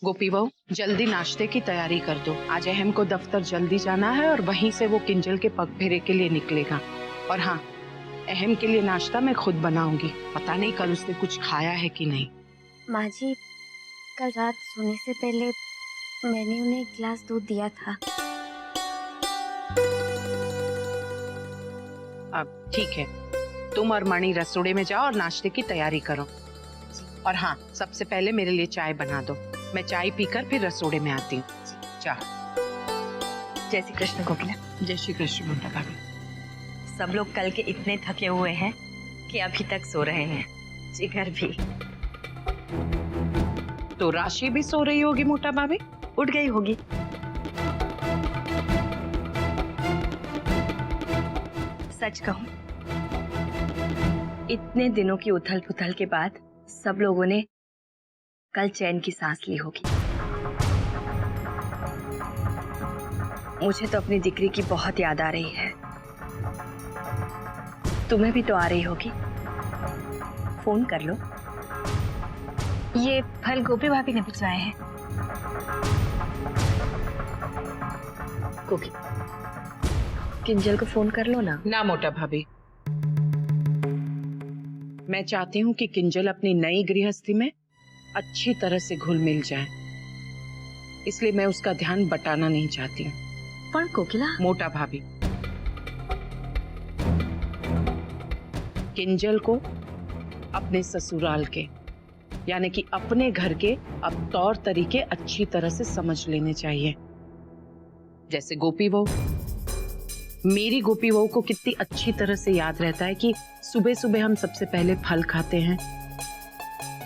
गोपी बहू, जल्दी नाश्ते की तैयारी कर दो। आज अहम को दफ्तर जल्दी जाना है और वहीं से वो किंजल के पग फेरे के लिए निकलेगा। और हाँ, अहम के लिए नाश्ता मैं खुद बनाऊंगी। पता नहीं कल उसने कुछ खाया है कि नहीं। माँ जी, कल रात सोने से पहले मैंने उन्हें एक गिलास दूध दिया था। अब ठीक है, तुम और मणि रसोड़े में जाओ और नाश्ते की तैयारी करो। और हाँ, सबसे पहले मेरे लिए चाय बना दो। मैं चाय पीकर फिर रसोड़े में आती हूँ। चाय। जय श्री कृष्ण कोकिला। जय श्री कृष्ण मोटा भाभी। सब लोग कल के इतने थके हुए हैं कि अभी तक सो रहे हैं। जिगर भी। तो राशि भी सो रही होगी मोटा भाभी? उठ गई होगी। सच कहूं, इतने दिनों की उथल पुथल के बाद सब लोगों ने कल चैन की सांस ली होगी। मुझे तो अपनी दिकरी की बहुत याद आ रही है। तुम्हें भी तो आ रही होगी। फोन कर लो। ये फल गोपी भाभी ने भिजवाए हैं। कोकी, किंजल को फोन कर लो ना। ना मोटा भाभी, मैं चाहती हूँ कि किंजल अपनी नई गृहस्थी में अच्छी तरह से घुल मिल जाए, इसलिए मैं उसका ध्यान बटाना नहीं चाहती हूँ। पर कोकिला। मोटा भाभी, किंजल को अपने ससुराल के यानी कि अपने घर के अब तौर तरीके अच्छी तरह से समझ लेने चाहिए। जैसे गोपी बहू, मेरी गोपी बहू को कितनी अच्छी तरह से याद रहता है कि सुबह सुबह हम सबसे पहले फल खाते हैं,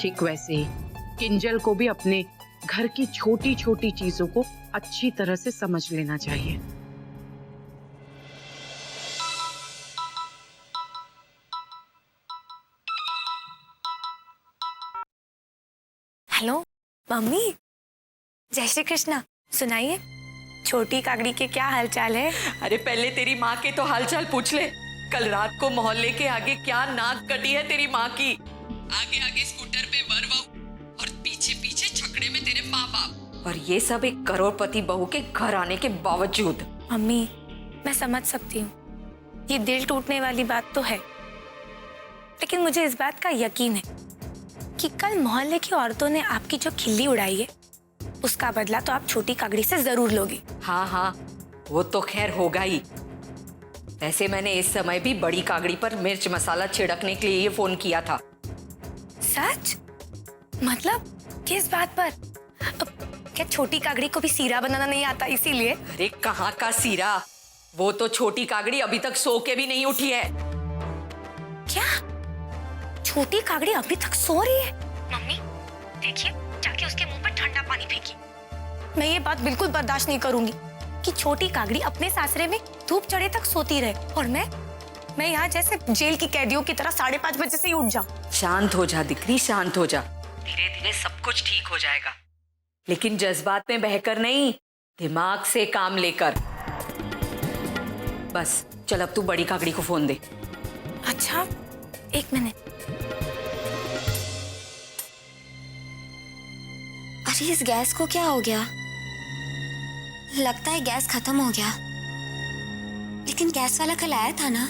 ठीक वैसे ही किंजल को भी अपने घर की छोटी छोटी चीजों को अच्छी तरह से समझ लेना चाहिए। हेलो मम्मी, जय श्री कृष्णा। सुनाइए, छोटी कागड़ी के क्या हालचाल है? अरे पहले तेरी माँ के तो हालचाल पूछ ले। कल रात को मोहल्ले के आगे क्या नाक कटी है तेरी माँ की। आगे आगे स्कूटर पे वर बहू और पीछे पीछे छकड़े में तेरे माँ बाप, और ये सब एक करोड़पति बहू के घर आने के बावजूद। मम्मी, मैं समझ सकती हूँ, ये दिल टूटने वाली बात तो है, लेकिन मुझे इस बात का यकीन है कि कल मोहल्ले की औरतों ने आपकी जो खिल्ली उड़ाई है उसका बदला तो आप छोटी कागड़ी से जरूर लोगी। हाँ हाँ, वो तो खैर होगा ही। ऐसे मैंने इस समय भी बड़ी कागड़ी पर मिर्च मसाला छिड़कने के लिए ये फोन किया था। सच? मतलब किस बात पर? क्या छोटी कागड़ी को भी सीरा बनाना नहीं आता इसीलिए? अरे कहाँ का सीरा, वो तो छोटी कागड़ी अभी तक सो के भी नहीं उठी है। क्या छोटी कागड़ी अभी तक सो रही है? मम्मी देखिए, जाके उसके मुंह पर ठंडा पानी फेंकी। मैं ये बात बिल्कुल बर्दाश्त नहीं करूंगी कि छोटी कागड़ी अपने सासरे में धूप चढ़े तक सोती रहे और मैं यहाँ जैसे जेल की कैदियों की तरह 5:30 बजे से ही उठ जाऊं। शांत हो जा दिकरी, शांत हो जा। धीरे धीरे सब कुछ ठीक हो जाएगा, लेकिन जज्बात में बहकर नहीं, दिमाग से काम लेकर। बस चल, अब तू बड़ी कागड़ी को फोन दे। अच्छा, 1 मिनट। अरे इस गैस को क्या हो गया? लगता है गैस खत्म हो गया। लेकिन गैस वाला कल आया था ना?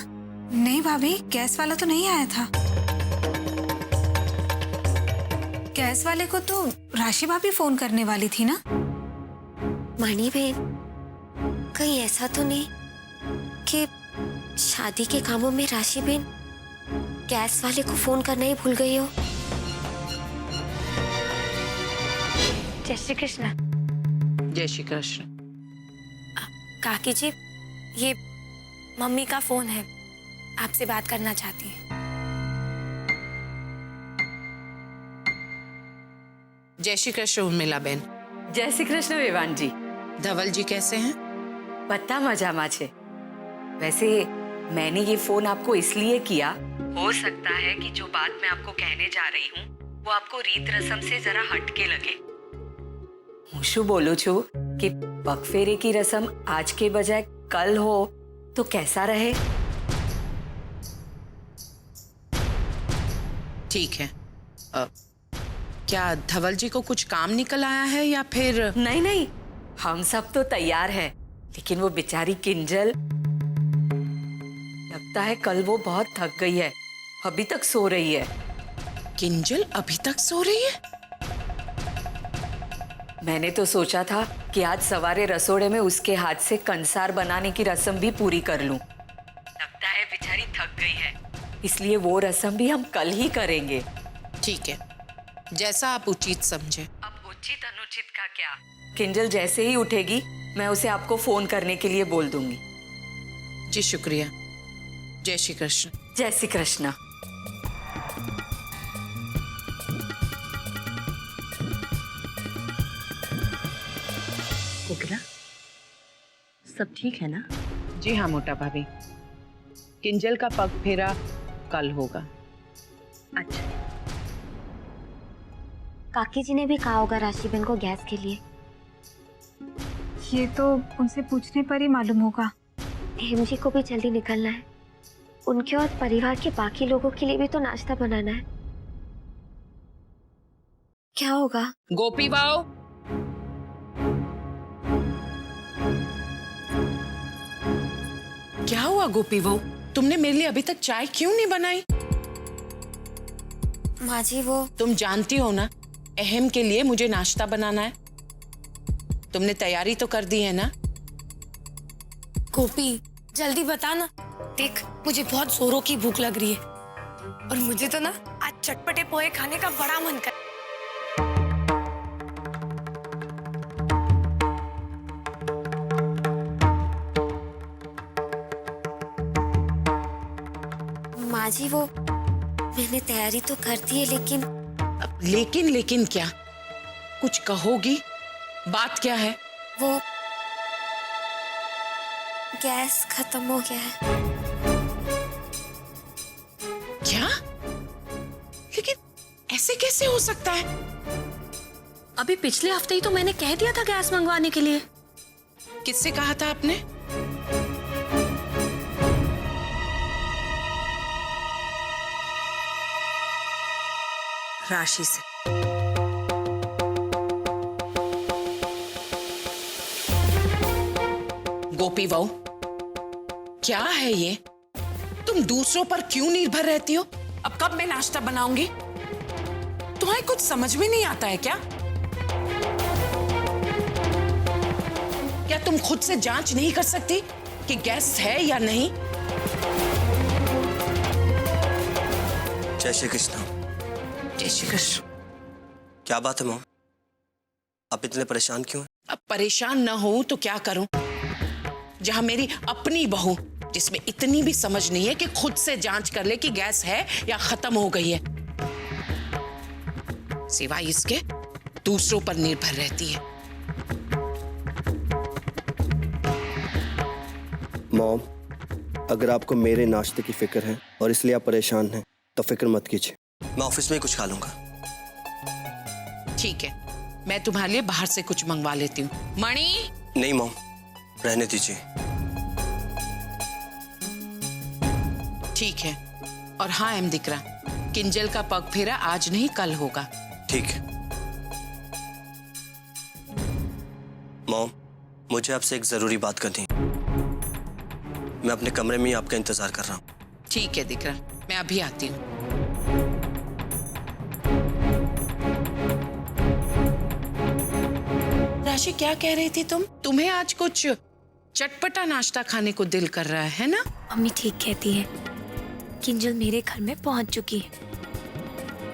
नहीं भाभी, गैस वाला तो नहीं आया था। गैस वाले को तो राशि भाभी फोन करने वाली थी ना। मणि बहन, कहीं ऐसा तो नहीं कि शादी के कामों में राशि बहन गैस वाले को फोन करना ही भूल गई हो? जय श्री कृष्ण। जय श्री कृष्ण। काकी जी, ये मम्मी का फोन है, आपसे बात करना चाहती है। जय श्री कृष्ण उर्मिला बेन। जय श्री कृष्ण वेवान जी। धवल जी कैसे हैं? पता मजामा छे। वैसे मैंने ये फोन आपको इसलिए किया, हो सकता है कि जो बात मैं आपको कहने जा रही हूँ वो आपको रीत रस्म से जरा हटके लगे। હું શું બોલું છું कि पगफेरे की रस्म आज के बजाय कल हो तो कैसा रहे? ठीक है। क्या धवल जी को कुछ काम निकल आया है या फिर? नहीं नहीं, हम सब तो तैयार हैं, लेकिन वो बेचारी किंजल, लगता है कल वो बहुत थक गई है, अभी तक सो रही है। किंजल अभी तक सो रही है? मैंने तो सोचा था कि आज सवारे रसोड़े में उसके हाथ से कंसार बनाने की रस्म भी पूरी कर लूं। लगता है बेचारी थक गई है, इसलिए वो रस्म भी हम कल ही करेंगे। ठीक है, जैसा आप उचित समझे। अब उचित अनुचित का क्या, किंजल जैसे ही उठेगी मैं उसे आपको फोन करने के लिए बोल दूंगी। जी शुक्रिया। जय श्री कृष्ण। जय श्री कृष्ण। कोकिला, सब ठीक है ना? जी हाँ मोटा भाभी, किंजल का पग फेरा कल होगा। अच्छा, काकी जी ने भी कहा होगा राशि बहन को गैस के लिए। ये तो उनसे पूछने पर ही मालूम होगा। हेम जी को भी जल्दी निकलना है, उनके और परिवार के बाकी लोगों के लिए भी तो नाश्ता बनाना है। क्या होगा? गोपी बाऊ, क्या हुआ गोपी बहू? तुमने मेरे लिए अभी तक चाय क्यों नहीं बनाई? माँ जी वो तुम जानती हो ना, अहम के लिए मुझे नाश्ता बनाना है। तुमने तैयारी तो कर दी है ना? गोपी जल्दी बता ना। देख, मुझे बहुत जोरों की भूख लग रही है और मुझे तो ना आज चटपटे पोहे खाने का बड़ा मन कर। माँ जी वो मैंने तैयारी तो कर दी है, लेकिन अब लेकिन क्या? कुछ कहोगी? बात क्या है? वो गैस खत्म हो गया है। क्या? लेकिन ऐसे कैसे हो सकता है? अभी पिछले हफ्ते ही तो मैंने कह दिया था गैस मंगवाने के लिए। किससे कहा था आपने? राशि से। गोपी बहू, क्या है ये? तुम दूसरों पर क्यों निर्भर रहती हो? अब कब मैं नाश्ता बनाऊंगी? तुम्हें कुछ समझ में नहीं आता है क्या? क्या तुम खुद से जांच नहीं कर सकती कि गैस है या नहीं? जय श्री कृष्ण। जय श्री कृष्ण। क्या बात है मॉम, आप इतने परेशान क्यों हैं? अब परेशान न हो तो क्या करूं, जहां मेरी अपनी बहू, जिसमें इतनी भी समझ नहीं है कि खुद से जांच कर ले कि गैस है या खत्म हो गई है, सिवाय इसके दूसरों पर निर्भर रहती है। मॉम, अगर आपको मेरे नाश्ते की फिक्र है और इसलिए आप परेशान हैं तो फिक्र मत कीजिए, मैं ऑफिस में ही कुछ खा लूंगा। ठीक है, मैं तुम्हारे लिए बाहर से कुछ मंगवा लेती हूँ। मणि। नहीं मॉम, रहने दीजिए। ठीक है, और हाँ एम दिकरा, किंजल का पग फेरा आज नहीं कल होगा। ठीक है। मुझे आपसे एक जरूरी बात करनी है। मैं अपने कमरे में ही आपका इंतजार कर रहा हूँ। ठीक है दिकरा, मैं अभी आती हूँ। राशि, क्या कह रही थी तुम? तुम्हें आज कुछ चटपटा नाश्ता खाने को दिल कर रहा है ना? मम्मी ठीक कहती है, किंजल मेरे घर में पहुंच चुकी है,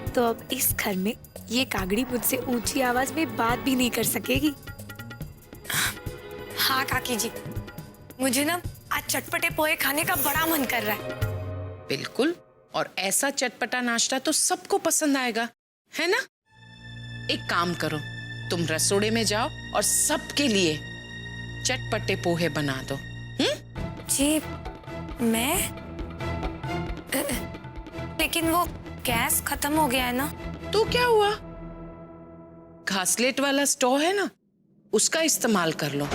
तो अब इस घर में ये कागड़ी मुझसे ऊंची आवाज में बात भी नहीं कर सकेगी। हाँ काकी जी, मुझे ना आज चटपटे पोहे खाने का बड़ा मन कर रहा है। बिल्कुल, और ऐसा चटपटा नाश्ता तो सबको पसंद आएगा, है ना? एक काम करो, तुम रसोड़े में जाओ और सबके लिए चटपटे पोहे बना दो। जी मैं लेकिन वो गैस खत्म हो गया है ना। तो क्या हुआ? घासलेट वाला स्टोव है ना, उसका इस्तेमाल कर लो।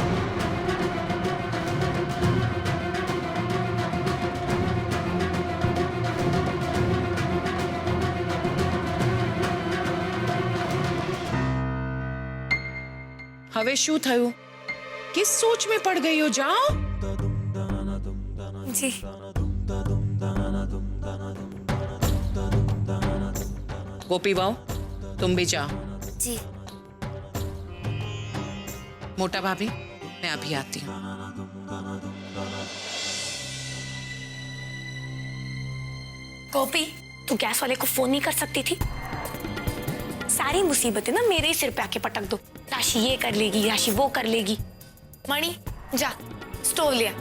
હવે શું થયું? किस सोच में पड़ गई हो? जाओ। जी गोपी बाऊ, तुम भी जाओ। जी मोटा भाभी, मैं अभी आती हूँ। गोपी, तू गैस वाले को फोन नहीं कर सकती थी? सारी मुसीबतें ना मेरे ही सिर पे आके पटक दो। राशि ये कर लेगी, राशि वो कर लेगी। मणि जा स्टोव ले आ।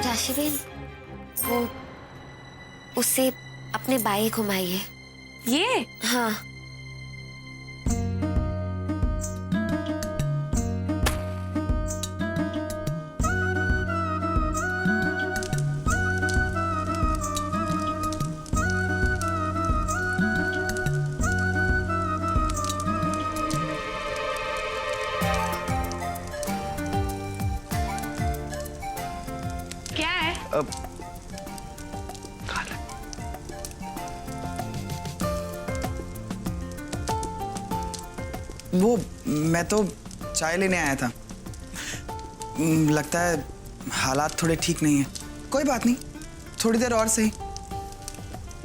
राशिबेन, वो उससे अपने बाएं घुमाइए। ये हाँ। क्या है? अब खा ले। वो मैं तो चाय लेने आया था। लगता है हालात थोड़े ठीक नहीं है। कोई बात नहीं, थोड़ी देर और सही।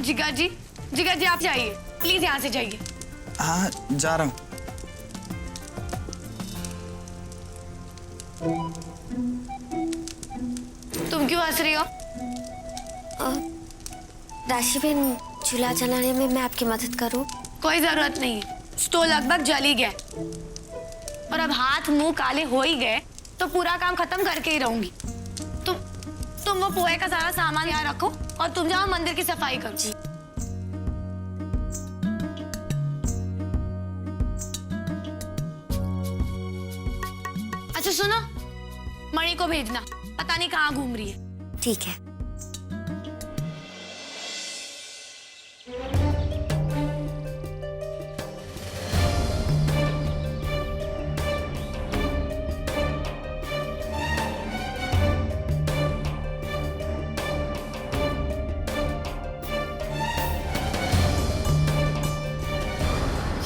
जिगर जी आप जाइए, प्लीज यहाँ से जाइए। हाँ जा रहा हूँ। तुम क्यों हंस रही हो? राशिबेन, चूल्हा जलाने में मैं आपकी मदद करूं? कोई जरूरत नहीं है, स्टोव लगभग जल ही गया और अब हाथ मुंह काले हो ही गए तो पूरा काम खत्म करके ही रहूंगी। तुम वो पोहे का सारा सामान यहाँ रखो और तुम जाओ मंदिर की सफाई करो। जी। अच्छा सुनो, मणि को भेजना, पता नहीं कहाँ घूम रही है। ठीक है।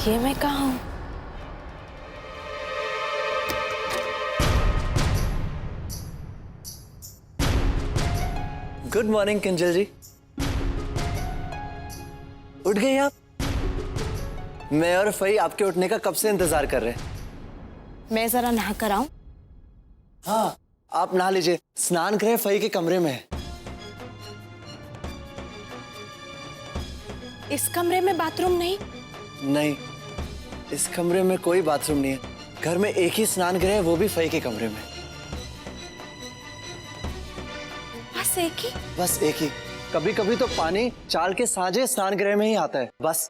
ये मैं कहाँ हूँ? गुड मॉर्निंग किंजल जी। उठ गई आप? मैं और फई आपके उठने का कब से इंतजार कर रहे हैं। मैं जरा नहा कर आऊं? हाँ, आप नहा लीजिए। स्नान गृह फई के कमरे में है। इस कमरे में बाथरूम नहीं? नहीं, इस कमरे में कोई बाथरूम नहीं है। घर में एक ही स्नान गृह है, वो भी फई के कमरे में। बस एक ही? बस एक ही। कभी कभी तो पानी चाल के साझे स्नान गृह में ही आता है। बस।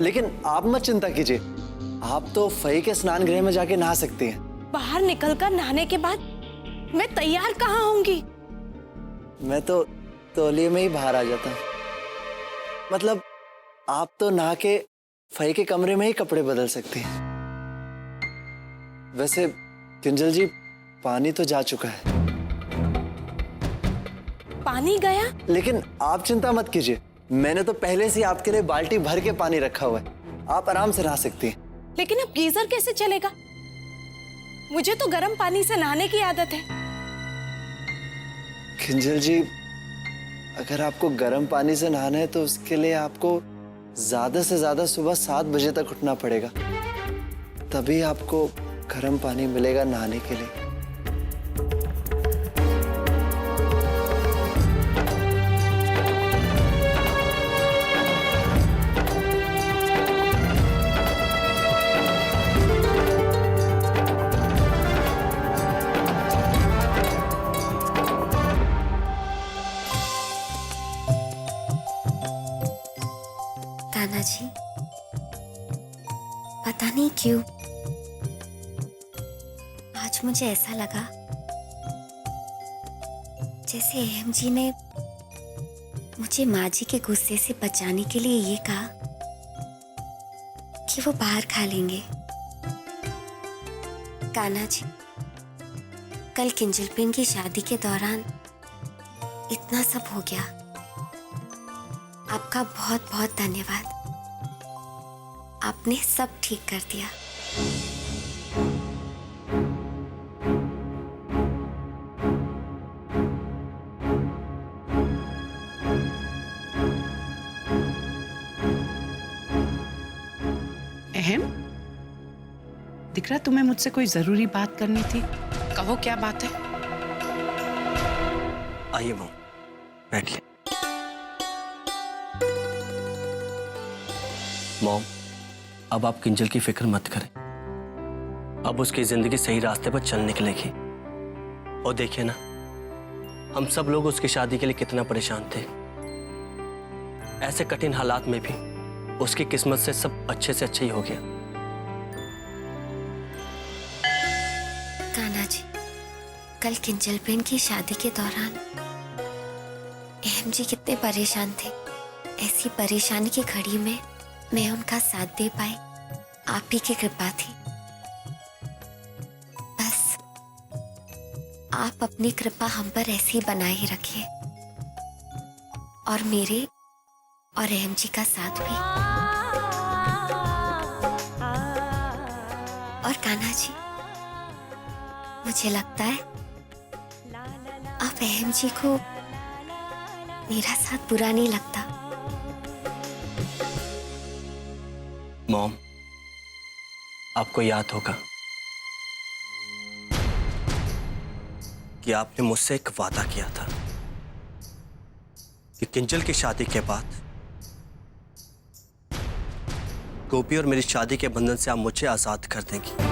लेकिन आप मत चिंता कीजिए, आप तो फई के स्नान गृह में जाके नहा सकती हैं। बाहर निकलकर नहाने के बाद मैं तैयार कहाँ होंगी? मैं तो तौलिए में ही बाहर आ जाता हूँ। मतलब आप तो नहा के फई के कमरे में ही कपड़े बदल सकती हैं। वैसे किंजल जी, पानी तो जा चुका है। पानी गया? लेकिन आप चिंता मत कीजिए, मैंने तो पहले से ही आपके लिए बाल्टी भर के पानी रखा हुआ है, आप आराम से नहा सकती हैं। लेकिन अब गीजर कैसे चलेगा? मुझे तो गर्म पानी से नहाने की आदत है। किंजल जी, अगर आपको गर्म पानी से नहाना है तो उसके लिए आपको ज्यादा से ज्यादा सुबह 7 बजे तक उठना पड़ेगा, तभी आपको गर्म पानी मिलेगा नहाने के लिए। कान्हा जी, पता नहीं क्यों आज मुझे ऐसा लगा जैसे अहम जी ने मुझे माँ जी के गुस्से से बचाने के लिए ये कहा कि वो बाहर खा लेंगे। कान्हा जी, कल किंजलपेन की शादी के दौरान इतना सब हो गया, आपका बहुत बहुत धन्यवाद। आपने सब ठीक कर दिया। अहम, दिख रहा तुम्हें मुझसे कोई जरूरी बात करनी थी, कहो क्या बात है? आइए मॉम, बैठिए। मॉम, अब आप किंजल की फिक्र मत करें, अब उसकी जिंदगी सही रास्ते पर चल निकलेगी। और देखिए ना, हम सब लोग उसकी शादी के लिए कितना परेशान थे। ऐसे कठिन हालात में भी उसकी किस्मत से सब अच्छे से अच्छा ही हो गया। कान्हा जी, कल किंजलपेन की शादी के दौरान अहम जी कितने परेशान थे। ऐसी परेशानी की घड़ी में मैं उनका साथ दे पाई, आप ही की कृपा थी। बस आप अपनी कृपा हम पर ऐसे ही बनाए ही रखिए, और मेरे और अहम जी का साथ भी। और कान्हा जी, मुझे लगता है अब अहम जी को मेरा साथ बुरा नहीं लगता। मॉम, आपको याद होगा कि आपने मुझसे एक वादा किया था कि किंजल की शादी के बाद गोपी और मेरी शादी के बंधन से आप मुझे आजाद कर देंगी।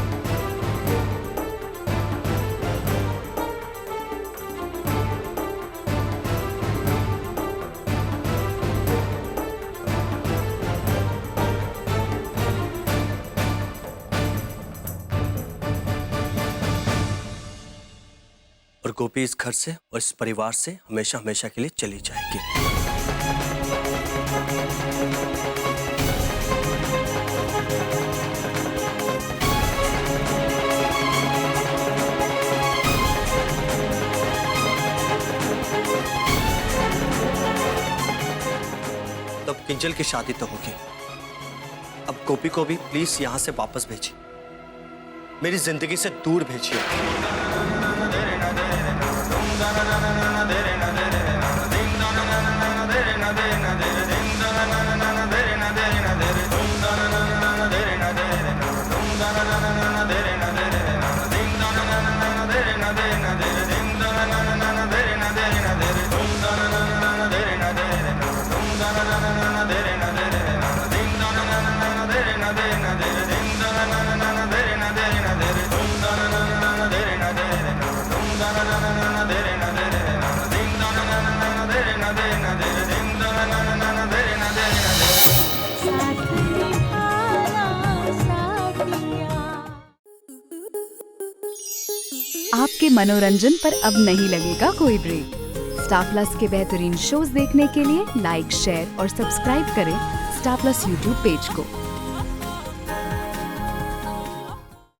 और गोपी इस घर से और इस परिवार से हमेशा हमेशा के लिए चली जाएगी। तब किंजल की शादी तो होगी, अब गोपी को भी प्लीज यहां से वापस भेजिए, मेरी जिंदगी से दूर भेजिए। साथ आपके मनोरंजन पर अब नहीं लगेगा कोई ब्रेक। स्टार प्लस के बेहतरीन शोज देखने के लिए लाइक, शेयर और सब्सक्राइब करें स्टार प्लस यूट्यूब पेज को।